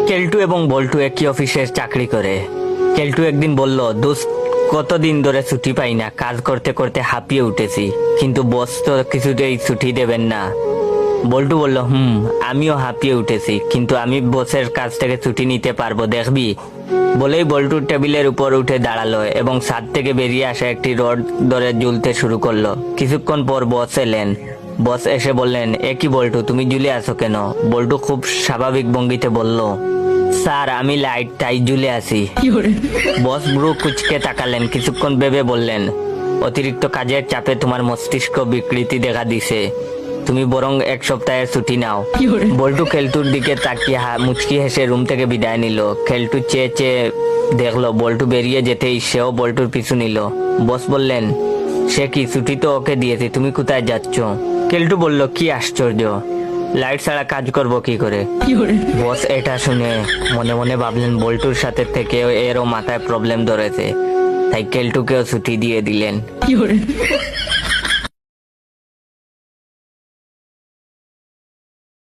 কেলটু এবং বল্টু একই অফিসে চাকরি করে। কেলটু একদিন বলল, দোস্ত কতদিন ধরে ছুটি পাই না, কাজ করতে করতে হাঁপিয়ে উঠেছি, কিন্তু বস তো কিছুতেই ছুটি দেবেন না। বল্টু বলল, আমিও হাঁপিয়ে উঠেছি, কিন্তু আমি বসের কাছ থেকে ছুটি নিতে পারবো, দেখবি। বলেই বল্টু টেবিলের উপর উঠে দাঁড়ালো এবং ছাদ থেকে বেরিয়ে আসা একটি রড ধরে ঝুলতে শুরু করলো। কিছুক্ষণ পর বস এলেন। বস এসে বললেন, এ কি বল্টু, তুমি ঝুলে আছো কেন? বল্টু খুব স্বাভাবিক ভঙ্গিতে বলল, স্যার আমি লাইট তাই ঝুলে আছি। বস ব্রু কুচকে তাকালেন, কিছুক্ষণ ভেবে বললেন, অতিরিক্ত কাজের চাপে তোমার মস্তিষ্ক বিকৃতি দেখা দিছে, তুমি বরং এক সপ্তাহের ছুটি নাও। বল্টু খেলটুর দিকে তাকিয়ে মুচকি হেসে রুম থেকে বিদায় নিল। খেলটু চেয়ে চেয়ে দেখলো বল্টু বেরিয়ে যেতেই সেও বল্টুর পিছু নিল। বস বললেন, সে কি, ছুটি তো ওকে দিয়েছি, তুমি কোথায় যাচ্ছ? খেলটু বলল, কি আশ্চর্য, লাইট ছাড়া কাজ করব কি করে? বস এটা শুনে মনে মনে ভাবলেন, বল্টুর সাথে থেকে এরও মাথায় প্রবলেম ধরেছে, তাই কেলটুকেও ছুটি দিয়ে দিলেন।